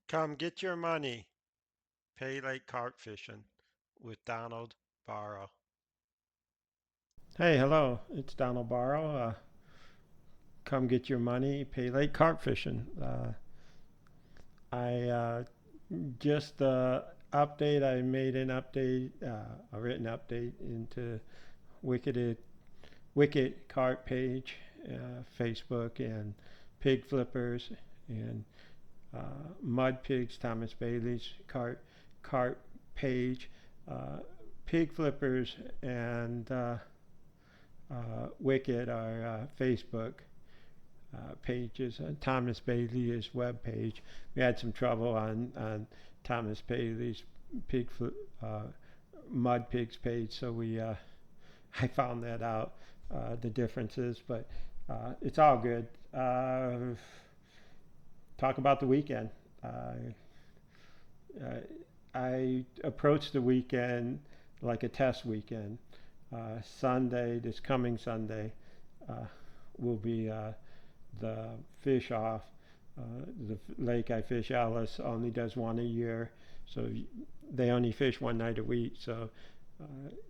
Come get your money. Pay like carp fishing with Donald Barrow. Hey, hello. It's Donald Barrow. Come get your money. Pay late carp fishing. I just update. I made an update, a written update into Wicked Wicked Carp page, Facebook, and Pig Flippers and Mud Pigs. Thomas Bailey's carp page. Uh, Pig Flippers and Wicked are Facebook pages. Thomas Bailey's web page. We had some trouble on Thomas Bailey's pig uh, mud pigs page, so we I found that out the differences, but it's all good. Talk about the weekend. Uh, I approached the weekend like a test weekend. Sunday, this coming Sunday, uh, will be the fish off. The lake I fish, Alice, only does one a year, so they only fish one night a week. So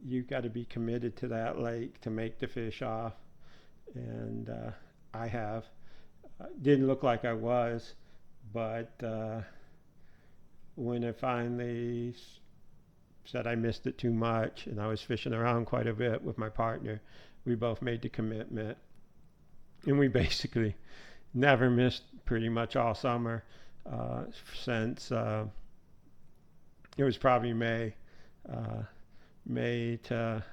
you've got to be committed to that lake to make the fish off, and I have. Didn't look like I was, but when I finally said I missed it too much, and I was fishing around quite a bit with my partner, we both made the commitment, and we basically never missed pretty much all summer since it was probably May, uh, May to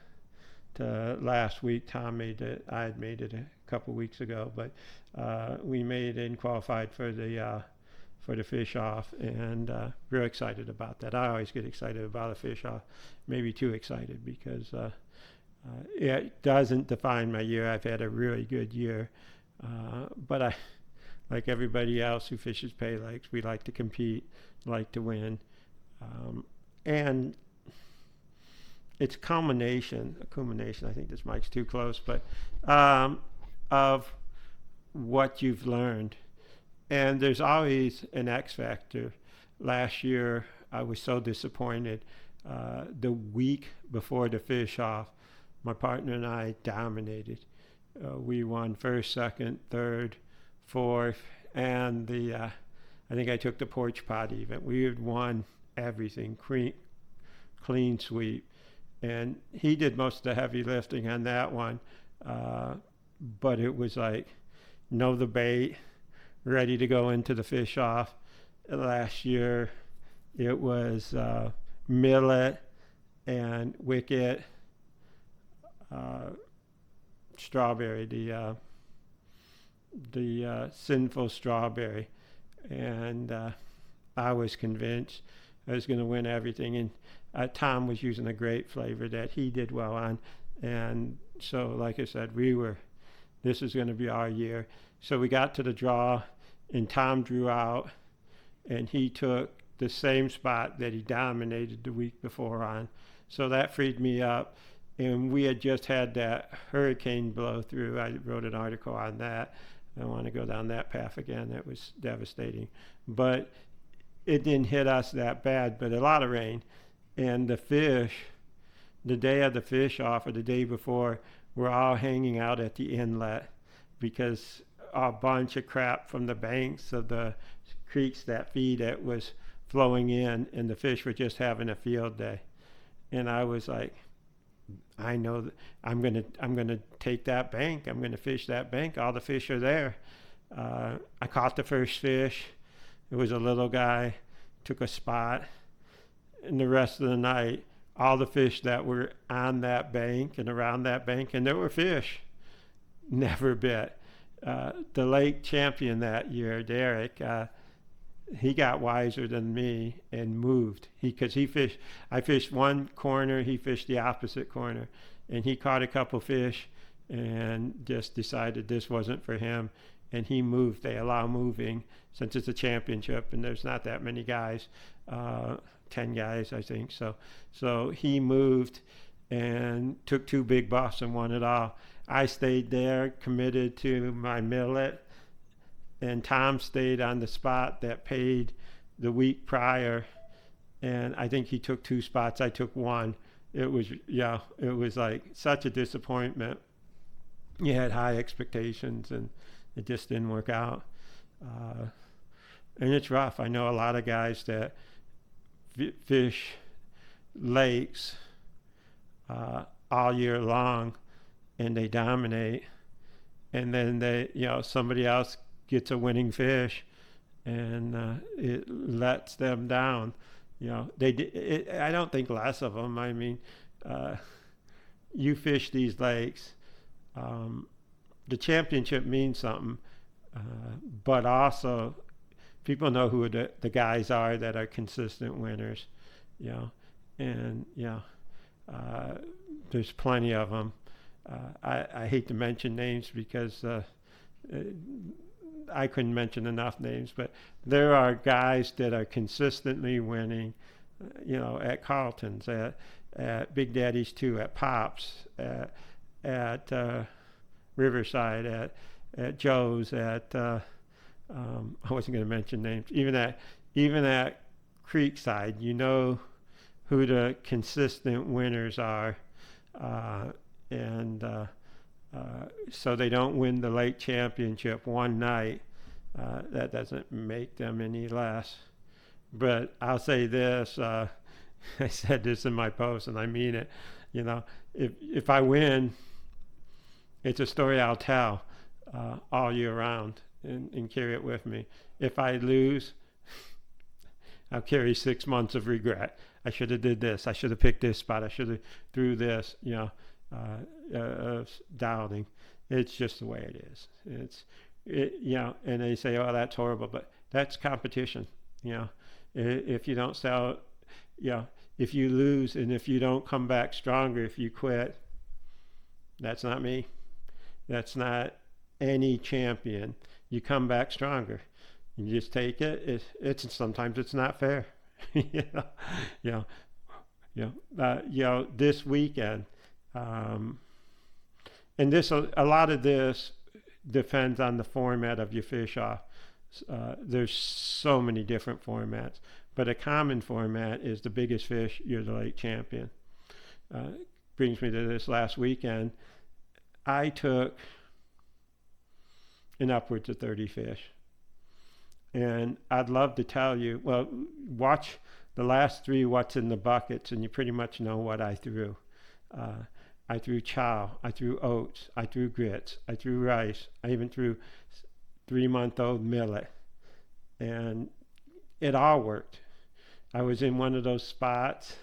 last week. Tom made it. I had made it a couple weeks ago, but we made it and qualified for the fish off, and real excited about that. I always get excited about a fish off, maybe too excited because it doesn't define my year. I've had a really good year, but I, like everybody else who fishes pay lakes, we like to compete, like to win, and it's a culmination. I think this mic's too close, but of what you've learned, and there's always an X factor. Last year, I was so disappointed. The week before the fish off, my partner and I dominated. We won first, second, third, fourth, and the I think I took the porch pot even. We had won everything, clean sweep, and he did most of the heavy lifting on that one. Uh, but it was like know the bait, ready to go into the fish off. Last year, it was millet and wicket, uh, strawberry, the sinful strawberry, and I was convinced I was going to win everything. And Tom was using a grape flavor that he did well on, and so like I said, we were. This is going to be our year. So we got to the draw, and Tom drew out, and he took the same spot that he dominated the week before on. So that freed me up. And we had just had that hurricane blow through. I wrote an article on that. I don't want to go down that path again. That was devastating. But it didn't hit us that bad, but a lot of rain. And the fish, the day of the fish off or the day before, were all hanging out at the inlet because a bunch of crap from the banks of the creeks that feed it was flowing in, and the fish were just having a field day. And I was like, I know that I'm gonna take that bank. I'm gonna fish that bank. All the fish are there. I caught the first fish. It was a little guy. Took a spot, and the rest of the night, all the fish that were on that bank and around that bank, and there were fish, never bit. The lake champion that year, Derek, he got wiser than me and moved. Because he fished, I fished one corner, he fished the opposite corner, and he caught a couple fish, and just decided this wasn't for him, and he moved. They allow moving since it's a championship, and there's not that many guys, 10 guys, I think. So he moved and took two big buffs and won it all. I stayed there, committed to my millet, and Tom stayed on the spot that paid the week prior, and I think he took 2 spots. I took one. It was, yeah, it was like such a disappointment. You had high expectations, and it just didn't work out. Uh, and it's rough. I know a lot of guys that fish lakes all year long, and they dominate, and then somebody else gets a winning fish, and it lets them down. I don't think less of them. I mean, uh, you fish these lakes. Um, the championship means something, uh, but also people know who the guys are that are consistent winners. You know, and uh, there's plenty of them. I hate to mention names because uh, I couldn't mention enough names, but there are guys that are consistently winning, at Carlton's, at Big Daddy's 2, at Pops, at Riverside, at Joe's, I wasn't going to mention names, even at Creekside, who the consistent winners are, and so they don't win the lake championship one night. That doesn't make them any less. But I'll say this: I said this in my post, and I mean it. If I win, it's a story I'll tell all year round and carry it with me. If I lose, I'll carry 6 months of regret. I should have did this. I should have picked this spot. I should have threw this. Doubting. It's just the way it is. And they say, "Oh, that's horrible," but that's competition. If you don't sell, if you lose and if you don't come back stronger, if you quit, that's not me. That's not any champion. You come back stronger. You just take it. It's sometimes it's not fair. you know, this weekend. And a lot of this depends on the format of your fish off. There's so many different formats, but a common format is the biggest fish, you're the lake champion. Brings me to this last weekend. I took in upwards of 30 fish. And I'd love to tell you, well, watch the last 3 what's in the buckets, and you pretty much know what I threw. I threw chow, I threw oats, I threw grits, I threw rice, I even threw 3-month-old millet. And it all worked. I was in one of those spots,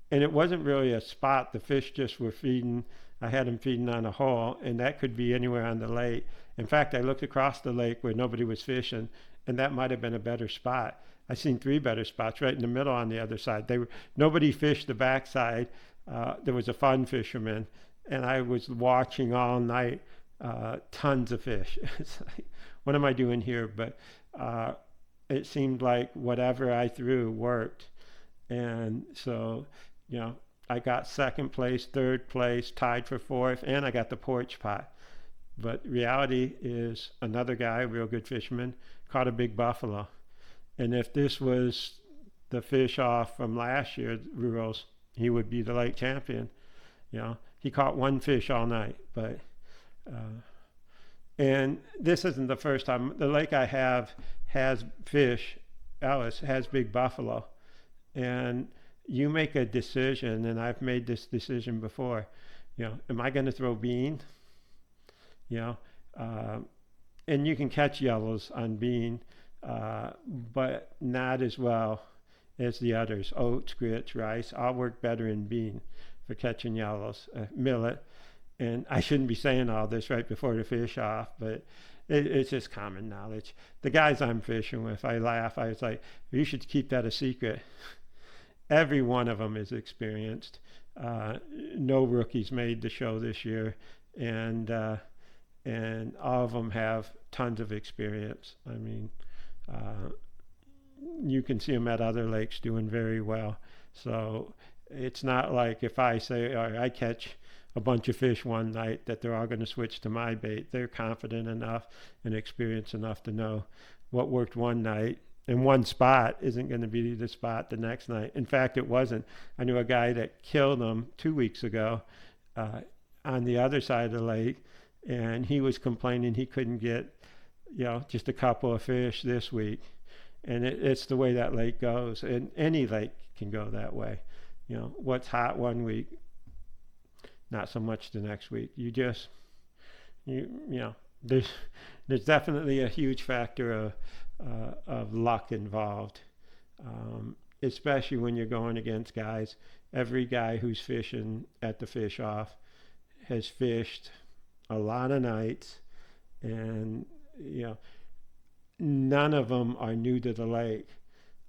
and it wasn't really a spot. The fish just were feeding. I had them feeding on a hole, and that could be anywhere on the lake. In fact, I looked across the lake where nobody was fishing, and that might have been a better spot. I seen 3 better spots right in the middle on the other side. Nobody fished the backside. There was a fun fisherman, and I was watching all night, tons of fish. It's like, what am I doing here? But it seemed like whatever I threw worked. And so, I got 2nd place, 3rd place, tied for 4th, and I got the porch pot. But reality is another guy, a real good fisherman, caught a big buffalo. And if this was the fish off from last year, Rules, he would be the lake champion. He caught 1 fish all night. But and this isn't the first time. The lake I have has fish. Ellis has big buffalo. And you make a decision, and I've made this decision before. Am I going to throw bean? And you can catch yellows on bean, but not as well as the others. Oats, grits, rice, all work better in bean for catching yellows. Millet, and I shouldn't be saying all this right before the fish off, but it's just common knowledge. The guys I'm fishing with, I laugh. I was like, you should keep that a secret. Every one of them is experienced. No rookies made the show this year, and all of them have tons of experience. I mean, you can see them at other lakes doing very well. So it's not like if I say, all right, I catch a bunch of fish one night, that they're all going to switch to my bait. They're confident enough and experienced enough to know what worked one night And one spot isn't going to be the spot the next night. In fact, it wasn't. I knew a guy that killed them 2 weeks ago uh, on the other side of the lake, and he was complaining he couldn't get, just a couple of fish this week. And it's the way that lake goes, and any lake can go that way. What's hot one week, not so much the next week. There's definitely a huge factor of luck involved, especially when you're going against guys. Every guy who's fishing at the fish off has fished a lot of nights, and none of them are new to the lake.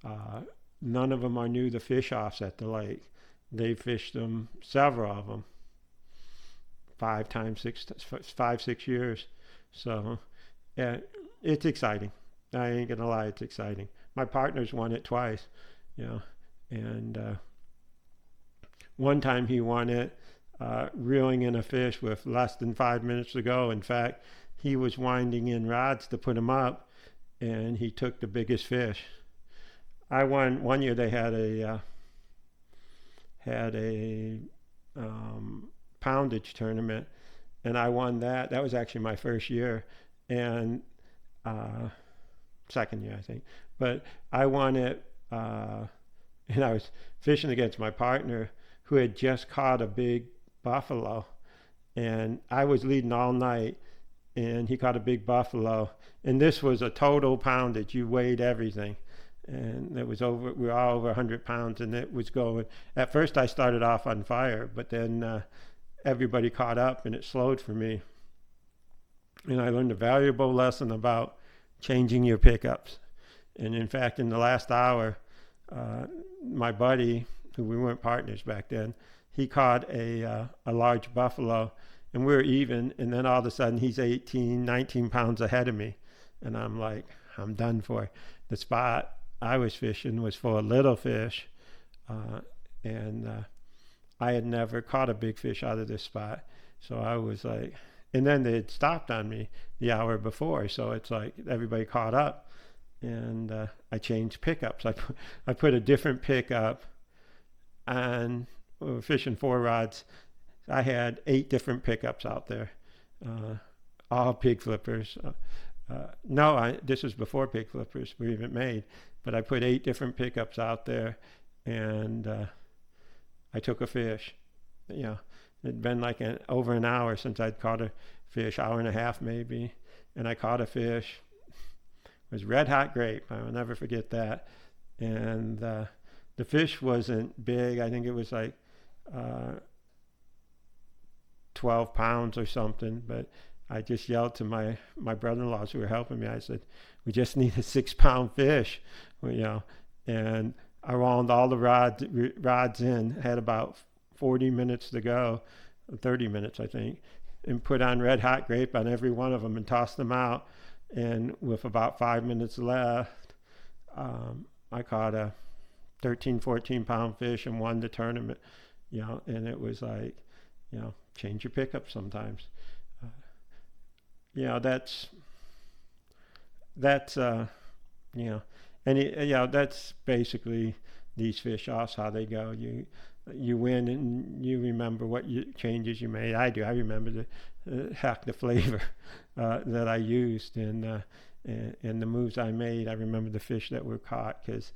Uh, None of them are new to fish offs at the lake. They fished them, several of them, 5, 6 years. So yeah, it's exciting. I ain't gonna lie, it's exciting. My partner's won it twice, you know, and one time he won it reeling in a fish with less than 5 minutes to go. In fact, he was winding in rods to put him up, and he took the biggest fish. I won one year. They had a poundage tournament, and I won that. That was actually my first year, and second year I think. But I won it, and I was fishing against my partner who had just caught a big buffalo, and I was leading all night, and he caught a big buffalo, and this was a total poundage. You weighed everything, and it was over. We were all over 100 pounds, and it was going. At first, I started off on fire, but then everybody caught up, and it slowed for me. And I learned a valuable lesson about changing your pickups. And in fact, in the last hour, my buddy, who we weren't partners back then, he caught a large buffalo, and we were even. And then all of a sudden, he's 18, 19 pounds ahead of me, and I'm like, I'm done for. The spot I was fishing was full of little fish, and I had never caught a big fish out of this spot. So I was like, and then they had stopped on me the hour before, so it's like everybody caught up, and I changed pickups. I put a different pickup on. We were fishing 4 rods. I had 8 different pickups out there, all pig flippers. No, this was before pig flippers were even made, but I put 8 different pickups out there, and I took a fish. It'd been like over an hour since I'd caught a fish, hour and a half maybe, and I caught a fish. It was red hot grape. I will never forget that. And the fish wasn't big. I think it was like 12 pounds or something, but I just yelled to my brother-in-laws who were helping me. I said, we just need a 6-pound fish, and I wound all the rods in, had about 40 minutes to go, 30 minutes I think, and put on red hot grape on every one of them and tossed them out. And with about 5 minutes left, I caught a 13, 14 pound fish and won the tournament, and it was like, change your pickup sometimes. That's that's basically these fish offs, how they go. You win and you remember what changes you made. I do. I remember the flavor that I used, and the moves I made. I remember the fish that were caught, because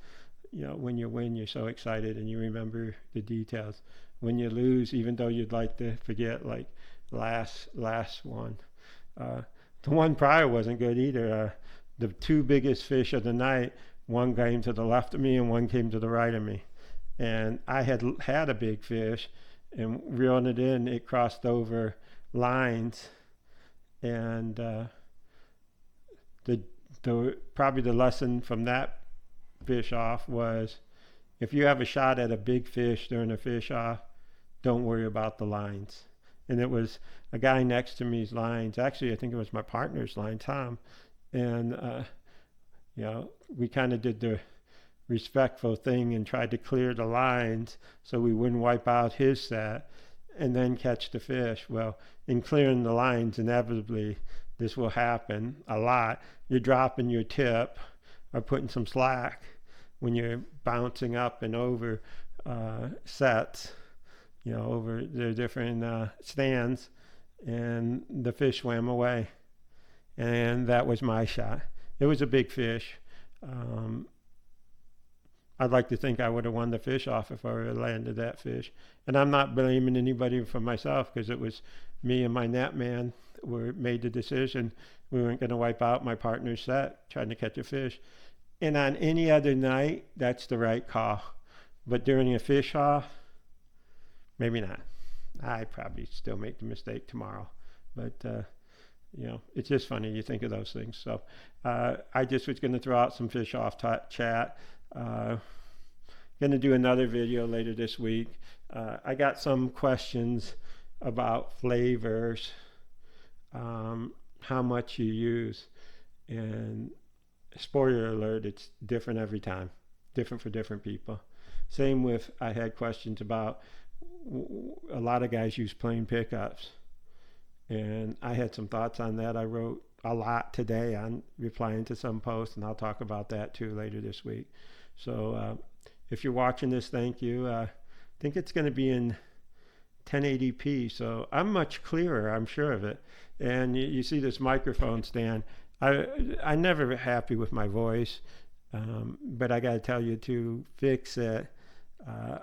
when you win, you're so excited and you remember the details. When you lose, even though you'd like to forget, like last one. The one prior wasn't good either. The 2 biggest fish of the night, one came to the left of me and one came to the right of me. And I had a big fish, and reeling it in, it crossed over lines. And probably the lesson from that fish off was, if you have a shot at a big fish during a fish off, don't worry about the lines. And it was a guy next to me's lines. Actually, I think it was my partner's line, Tom. And we kind of did the respectful thing and tried to clear the lines so we wouldn't wipe out his set and then catch the fish. Well, in clearing the lines, inevitably this will happen a lot. You're dropping your tip, are putting some slack when you're bouncing up and over sets, over the different stands, and the fish swam away. And that was my shot. It was a big fish. Um, I'd like to think I would have won the fish off if I would have landed that fish. And I'm not blaming anybody for myself because it was me and my net man were made the decision we weren't going to wipe out my partner's set trying to catch a fish. And on any other night, that's the right call. But during a fish off, maybe not. I probably still make the mistake tomorrow. But it's just funny you think of those things. So I just was going to throw out some fish off chat. Going to do another video later this week. I got some questions about flavors, how much you use, and spoiler alert, it's different every time, different for different people. Same with, I had questions about, a lot of guys use plain pickups, and I had some thoughts on that. I wrote a lot today on replying to some posts, and I'll talk about that too later this week. So if you're watching this, thank you. I think it's going to be in 1080p, so I'm much clearer, I'm sure of it. And you see this microphone stand. I never happy with my voice, but I got to tell you, to fix it,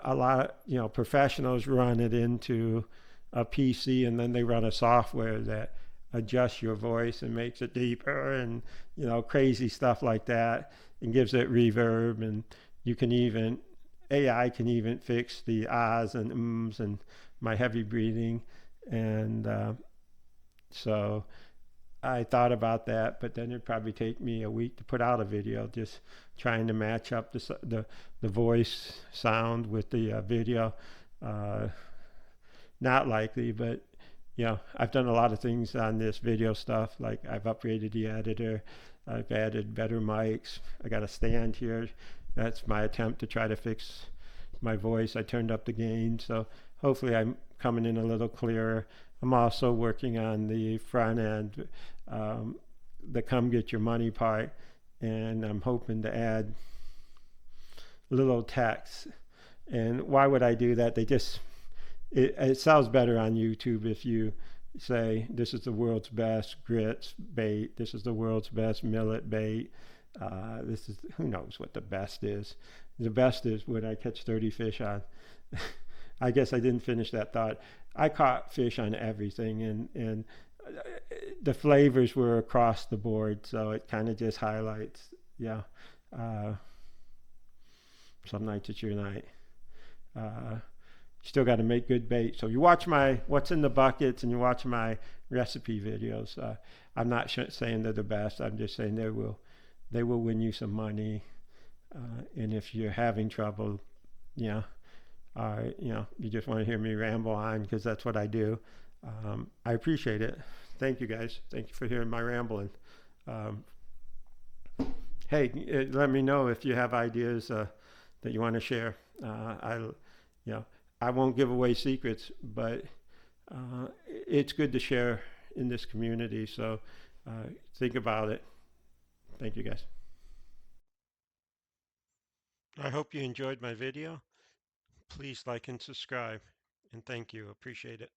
a lot, professionals run it into a PC, and then they run a software that adjusts your voice and makes it deeper, and crazy stuff like that, and gives it reverb. And you can even AI can even fix the ahs and ums and my heavy breathing. And so I thought about that, but then it'd probably take me a week to put out a video, just trying to match up the voice sound with the video. Uh, Not likely, but I've done a lot of things on this video stuff. Like, I've upgraded the editor, I've added better mics. I got a stand here. That's my attempt to try to fix my voice. I turned up the gain, so hopefully I'm coming in a little clearer. I'm also working on the front end, the come get your money part, and I'm hoping to add little text. And why would I do that? It sounds better on YouTube if you say, this is the world's best grits bait, this is the world's best millet bait. This is, who knows what the best is. The best is when I catch 30 fish on. I guess I didn't finish that thought. I caught fish on everything, and the flavors were across the board, so it kind of just highlights, uh, some nights it's your night. Uh, Still got to make good bait. So you watch my what's in the buckets, and you watch my recipe videos. I'm not saying they're the best. I'm just saying they will win you some money. And if you're having trouble, you just want to hear me ramble on, because that's what I do. I appreciate it. Thank you, guys. Thank you for hearing my rambling. Um, hey, let me know if you have ideas that you want to share. I won't give away secrets, but it's good to share in this community. So think about it. Thank you, guys. I hope you enjoyed my video. Please like and subscribe. And thank you. Appreciate it.